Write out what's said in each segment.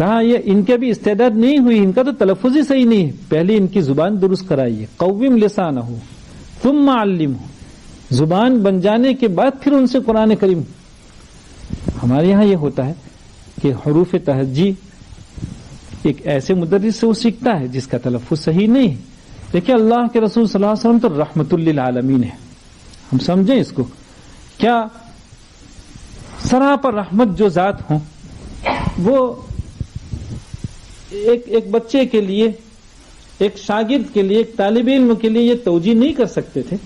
کہا یہ ان کے بھی استعداد نہیں ہوئی, ان کا تو تلفظ ہی صحیح نہیں ہے, پہلے ان کی زبان درست کرائیے. قوم لسانہ ثم علمہ, زبان بن جانے کے بعد پھر ان سے قرآن کریم. ہمارے یہاں یہ ہوتا ہے کہ حروف تہجی ایک ایسے مدرس سے وہ سیکھتا ہے جس کا تلفظ صحیح نہیں ہے. دیکھیں اللہ کے رسول صلی اللہ علیہ وسلم تو رحمت للعالمین ہے, ہم سمجھیں اس کو. کیا سراپر رحمت جو ذات ہوں وہ ایک بچے کے لیے, ایک شاگرد کے لیے, ایک طالب علم کے لیے یہ توجیہ نہیں کر سکتے تھے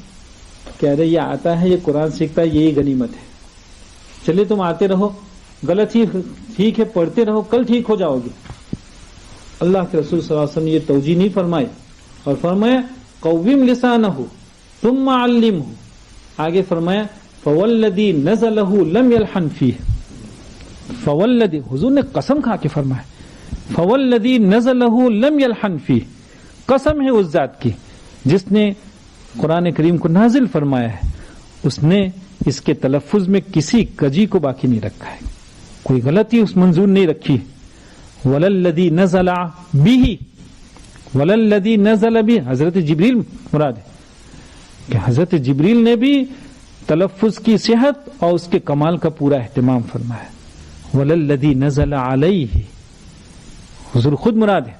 کہ ارے یہ آتا ہے, یہ قرآن سیکھتا ہے, یہی غنیمت ہے, چلے تم آتے رہو, غلط ہی ٹھیک ہے پڑھتے رہو, کل ٹھیک ہو جاؤ گے. اللہ کے رسول صلی اللہ علیہ وسلم نے یہ توجیہ نہیں فرمائی اور فرمایا قوم لسانہ ثم علمہ. آگے فرمایا فوالذی نزلہ لم یلحن فیہ. فوالذی, حضور نے قسم کھا کے فرمایا فوالذی نزلہ لم یلحن فیہ, قسم ہے اس ذات کی جس نے قرآن کریم کو نازل فرمایا ہے, اس نے اس کے تلفظ میں کسی کجی کو باقی نہیں رکھا ہے, کوئی غلطی اس منظور نہیں رکھی. وللذی نزل بہ, وللذی نزل بہ, حضرت جبریل مراد ہے کہ حضرت جبریل نے بھی تلفظ کی صحت اور اس کے کمال کا پورا اہتمام فرمایا. وللذی نزل علیہ, حضور خود مراد ہے.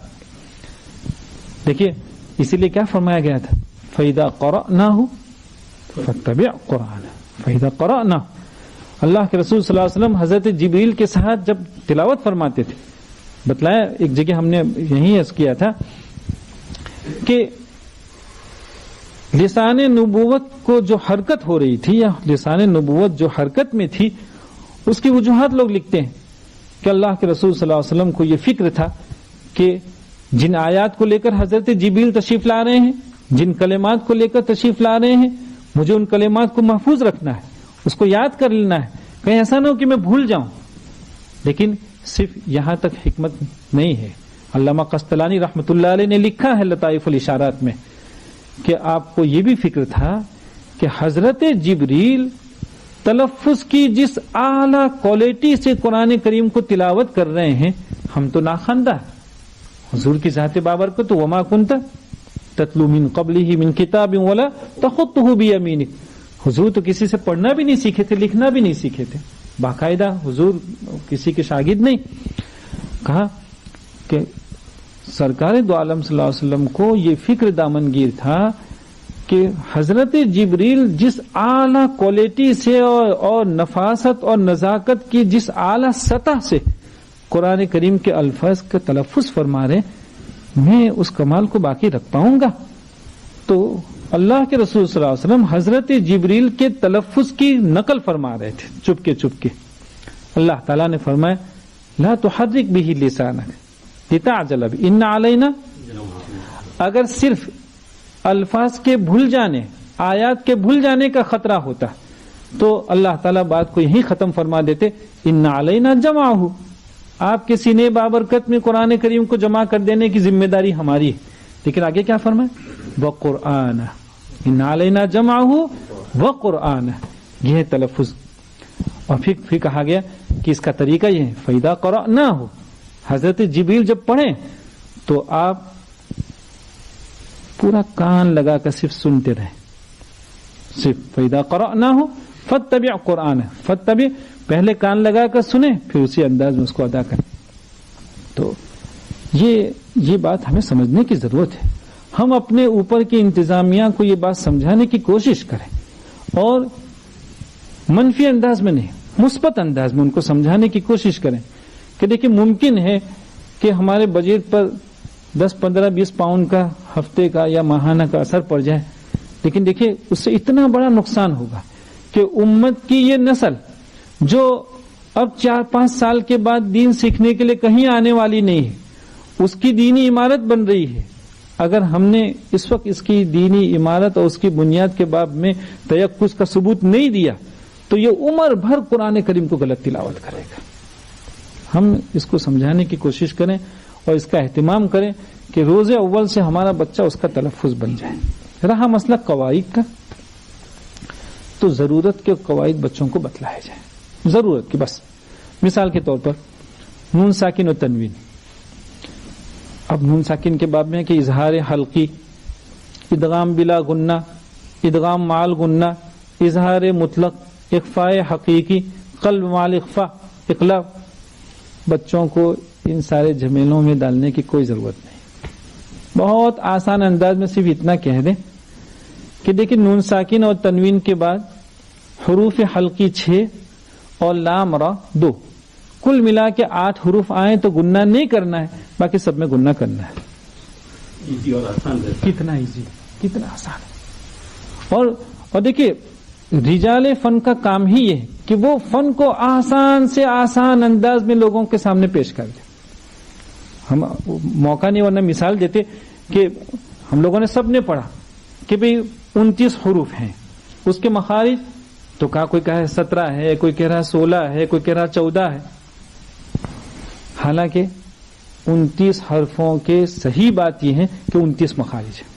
دیکھیے اسی لیے کیا فرمایا گیا تھا, فَإِذَا قَرَأْنَاهُ فَاتَّبِعْ قُرْآنَهُ فَإِذَا قَرَأْنَاهُ. اللہ کے رسول صلی اللہ علیہ وسلم حضرت جبریل کے ساتھ جب تلاوت فرماتے تھے, بتلایا ایک جگہ ہم نے یہی عرض کیا تھا کہ لسان نبوت کو جو حرکت ہو رہی تھی, یا لسان نبوت جو حرکت میں تھی, اس کی وجوہات لوگ لکھتے ہیں کہ اللہ کے رسول صلی اللہ علیہ وسلم کو یہ فکر تھا کہ جن آیات کو لے کر حضرت جبریل تشریف لا رہے ہیں, جن کلمات کو لے کر تشریف لا رہے ہیں, مجھے ان کلمات کو محفوظ رکھنا ہے, اس کو یاد کر لینا ہے, کہیں ایسا نہ ہو کہ میں بھول جاؤں. لیکن صرف یہاں تک حکمت نہیں ہے. علامہ قسطلانی رحمۃ اللہ علیہ نے لکھا ہے لطائف الاشارات میں کہ آپ کو یہ بھی فکر تھا کہ حضرت جبریل تلفظ کی جس اعلیٰ کوالٹی سے قرآن کریم کو تلاوت کر رہے ہیں, ہم تو ناخواندہ. حضور کی ذات بابرکت وما کنت تتلو من قبلہ من کتاب ولا تخطہ بیمینک, حضور تو کسی سے پڑھنا بھی نہیں سیکھے تھے, لکھنا بھی نہیں سیکھے تھے, باقاعدہ حضور کسی کے شاگرد نہیں. کہا کہ سرکار دو عالم صلی اللہ علیہ وسلم کو یہ فکر دامنگیر تھا کہ حضرت جبریل جس اعلیٰ کوالٹی سے اور نفاست اور نزاکت کی جس اعلیٰ سطح سے قرآن کریم کے الفاظ کا تلفظ فرما رہے, میں اس کمال کو باقی رکھ پاؤں گا. تو اللہ کے رسول صلی اللہ علیہ وسلم حضرت جبریل کے تلفظ کی نقل فرما رہے تھے چپکے چپکے. اللہ تعالیٰ نے فرمایا لا تحرک بہ لسانک لتعجل بہ ان علینا. اگر صرف الفاظ کے بھول جانے, آیات کے بھول جانے کا خطرہ ہوتا تو اللہ تعالیٰ بات کو یہی ختم فرما دیتے, ان علینا جمعہ, آپ کے سینے بابرکت میں قرآن کریم کو جمع کر دینے کی ذمہ داری ہماری ہے. لیکن آگے کیا فرمائے وقرآن, ان علینا جمعہ وقرآن, یہ ہے تلفظ. اور پھر کہا گیا کہ اس کا طریقہ یہ ہے فَإِذَا قَرَأْنَاهُ, حضرت جبریل جب پڑھیں تو آپ پورا کان لگا کر صرف سنتے رہیں, صرف فَإِذَا قَرَأْنَاهُ فَاتَّبِعْ قُرْآنَهُ, فَاتَّبِعْ پہلے کان لگا کر سنیں پھر اسی انداز میں اس کو ادا کریں. تو یہ بات ہمیں سمجھنے کی ضرورت ہے. ہم اپنے اوپر کی انتظامیہ کو یہ بات سمجھانے کی کوشش کریں اور منفی انداز میں نہیں, مثبت انداز میں ان کو سمجھانے کی کوشش کریں کہ دیکھیں ممکن ہے کہ ہمارے بجٹ پر 10, 15, 20 پاؤنڈ کا ہفتے کا یا ماہانہ کا اثر پڑ جائے, لیکن دیکھیں اس سے اتنا بڑا نقصان ہوگا کہ امت کی یہ نسل جو اب 4-5 سال کے بعد دین سیکھنے کے لیے کہیں آنے والی نہیں ہے, اس کی دینی عمارت بن رہی ہے. اگر ہم نے اس وقت اس کی دینی عمارت اور اس کی بنیاد کے باب میں تیقظ کا ثبوت نہیں دیا تو یہ عمر بھر قرآن کریم کو غلط تلاوت کرے گا. ہم اس کو سمجھانے کی کوشش کریں اور اس کا اہتمام کریں کہ روز اول سے ہمارا بچہ اس کا تلفظ بن جائے. رہا مسئلہ قواعد کا, تو ضرورت کے قواعد بچوں کو بتلائے جائیں, ضرورت کی. بس مثال کے طور پر نون ساکن و تنوین, اب نون ساکن کے باب میں ہے کہ اظہار حلقی، ادغام بلا غنہ، ادغام مال غنہ، اظہار مطلق، اخفاء حقیقی، قلب مال اخفاء، اقلاب. بچوں کو ان سارے جھمیلوں میں ڈالنے کی کوئی ضرورت نہیں. بہت آسان انداز میں صرف اتنا کہہ دیں کہ دیکھیں نون ساکن اور تنوین کے بعد حروف حلقی 6 اور لام را 2، کل ملا کے 8 حروف آئیں تو گنہ نہیں کرنا ہے، باقی سب میں گنہ کرنا ہے. ایزی اور آسان رہتا ہے. کتنا ایزی، کتنا آسان ہے. اور دیکھیے رجال فن کا کام ہی یہ ہے کہ وہ فن کو آسان سے آسان انداز میں لوگوں کے سامنے پیش کر دیں. ہم موقع نہیں ورنہ مثال دیتے کہ ہم لوگوں نے سب نے پڑھا کہ بھئی 29 حروف ہیں، اس کے مخارج تو کوئی کہہ رہا 17 ہے، کوئی کہہ رہا 16 ہے، کوئی کہہ رہا 14 ہے. حالانکہ 29 حرفوں کے صحیح بات یہ ہے کہ 29 مخارج ہیں.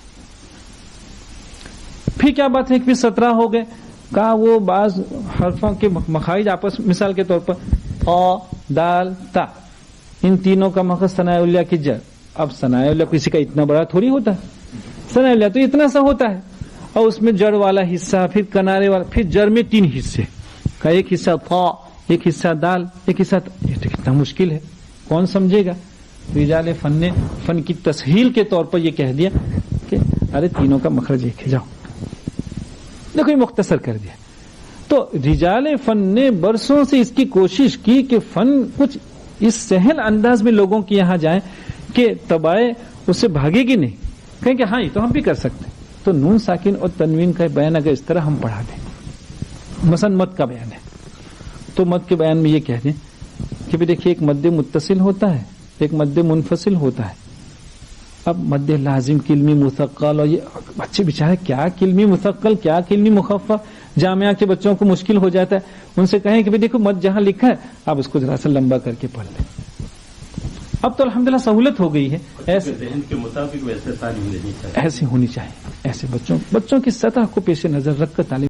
پھر کیا بات ہے کہ 17 ہو گئے، کہا وہ بعض حرفوں کے مخارج آپس، مثال کے طور پر قا، دال، تا، ان تینوں کا مخرج ثناء اللہ کی جر. اب ثناء اللہ کسی کا اتنا بڑا تھوڑی ہوتا ہے، ثناء اللہ تو اتنا سا ہوتا ہے، اور اس میں جڑ والا حصہ، پھر کنارے والا، پھر جر میں 3 حصے کا، ایک حصہ قا، ایک حصہ دال، ایک حصہ تا. یہ تو کتنا مشکل ہے، کون سمجھے گا؟ رجال فن نے فن کی تسہیل کے طور پر یہ کہہ دیا کہ ارے تینوں کا مخرج ایک ہے، جاؤ دیکھو، یہ مختصر کر دیا. تو رجال فن نے برسوں سے اس کی کوشش کی کہ فن کچھ اس سہل انداز میں لوگوں کے یہاں جائیں کہ طبائع اس سے بھاگے گی نہیں، کہیں کہ ہاں یہ تو ہم بھی کر سکتے ہیں. تو نون ساکن اور تنوین کا بیان اگر اس طرح ہم پڑھا دیں، مثلا مد کا بیان ہے تو مد کے بیان میں یہ کہہ دیں کہ بھی دیکھیے ایک مد متصل ہوتا ہے، ایک مد منفصل ہوتا ہے. اب مد لازم، کلمی مثقل، اور یہ بچے بیچارے کیا کلمی مثقل، کیا کلمی مخفف، جامعہ کے بچوں کو مشکل ہو جاتا ہے. ان سے کہیں کہ دیکھو مد جہاں لکھا ہے آپ اس کو ذرا سا لمبا کر کے پڑھ لیں. اب تو الحمدللہ سہولت ہو گئی ہے، ایسے ذہن کے مطابق ویسے تعلیم لینی چاہیے، ایسے ہونی چاہیے. ایسے بچوں کی سطح کو پیش نظر رکھ کر تعلیم